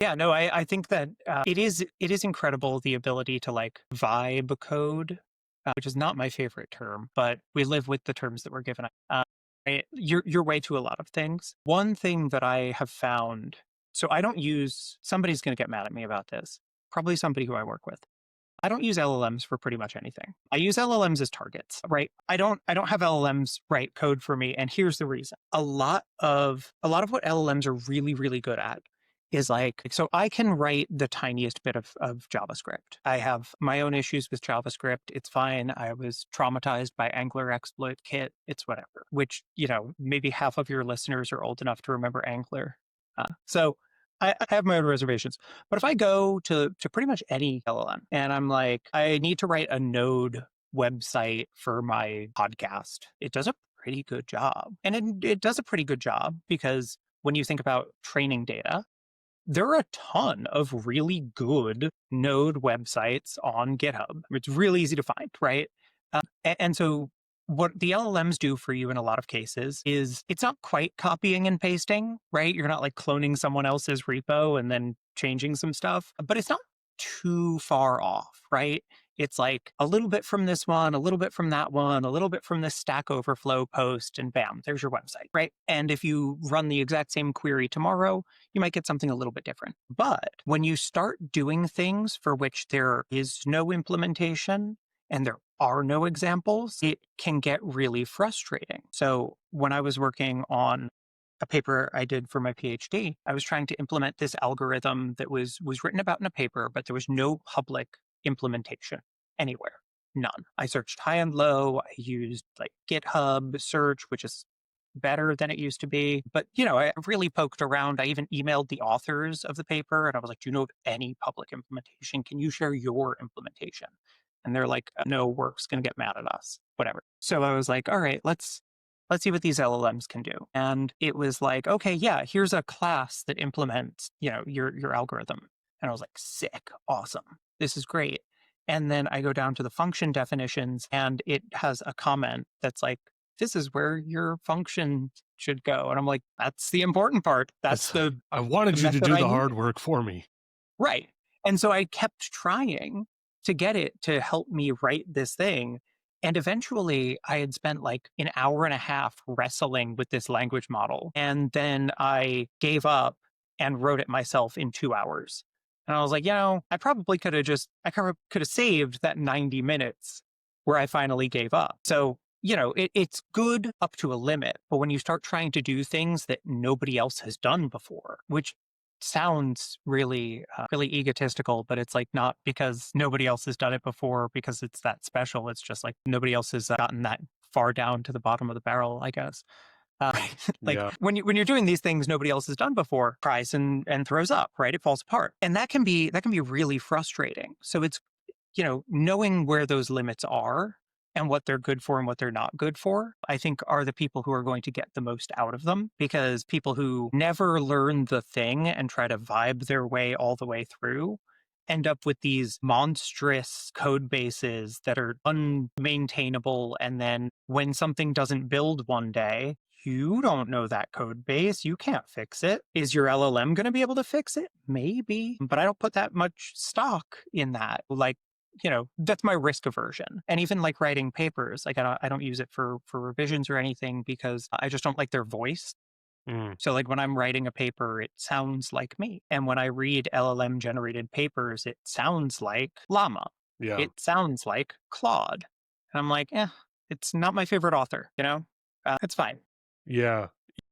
Yeah, no, I think that it is incredible the ability to like vibe code, which is not my favorite term, but we live with the terms that we're given. Your way to a lot of things. One thing that I have found, so I don't use. Somebody's going to get mad at me about this. Probably somebody who I work with. I don't use LLMs for pretty much anything. I use LLMs as targets, right? I don't have LLMs write code for me, and here's the reason. A lot of what LLMs are really, really good at is like, so I can write the tiniest bit of JavaScript. I have my own issues with JavaScript. It's fine. I was traumatized by Angular exploit kit. It's whatever, which, maybe half of your listeners are old enough to remember Angular. So I have my own reservations. But if I go to pretty much any LLM and I'm like, I need to write a Node website for my podcast, it does a pretty good job. And it does a pretty good job because when you think about training data, there are a ton of really good Node websites on GitHub. It's really easy to find, right? And so what the LLMs do for you in a lot of cases is it's not quite copying and pasting, right? You're not like cloning someone else's repo and then changing some stuff, but it's not too far off, right? It's like a little bit from this one, a little bit from that one, a little bit from this Stack Overflow post, and bam, there's your website, right? And if you run the exact same query tomorrow, you might get something a little bit different. But when you start doing things for which there is no implementation, and there are no examples, it can get really frustrating. So when I was working on a paper I did for my PhD, I was trying to implement this algorithm that was written about in a paper, but there was no public implementation anywhere. None. I searched high and low. I used like GitHub search, which is better than it used to be. But, I really poked around. I even emailed the authors of the paper and I was like, do you know of any public implementation? Can you share your implementation? And they're like, no, work's going to get mad at us, whatever. So I was like, all right, let's see what these LLMs can do. And it was like, okay, yeah, here's a class that implements, your algorithm. And I was like, sick, awesome. This is great. And then I go down to the function definitions and it has a comment that's like, this is where your function should go. And I'm like, that's the important part. That's I the wanted you to method do I the need. hard work for me. Right. And so I kept trying to get it to help me write this thing. And eventually I had spent like an hour and a half wrestling with this language model. And then I gave up and wrote it myself in 2 hours. And I was like, I could have saved that 90 minutes where I finally gave up. So, it's good up to a limit. But when you start trying to do things that nobody else has done before, which sounds really, really egotistical, but it's like not because nobody else has done it before because it's that special. It's just like nobody else has gotten that far down to the bottom of the barrel, I guess. Uh, like Yeah. when you're doing these things nobody else has done before, cries and throws up, right? It falls apart, and that can be really frustrating. So it's knowing where those limits are and what they're good for and what they're not good for, I think are the people who are going to get the most out of them, because people who never learn the thing and try to vibe their way all the way through end up with these monstrous code bases that are unmaintainable. And then when something doesn't build one day, you don't know that code base. You can't fix it. Is your LLM going to be able to fix it? Maybe, but I don't put that much stock in that. Like, that's my risk aversion. And even like writing papers, like I don't use it for revisions or anything because I just don't like their voice. Mm, So like when I'm writing a paper, it sounds like me. And when I read LLM generated papers, it sounds like Llama. yeah. It sounds like Claude. And I'm like, it's not my favorite author, it's fine. Yeah.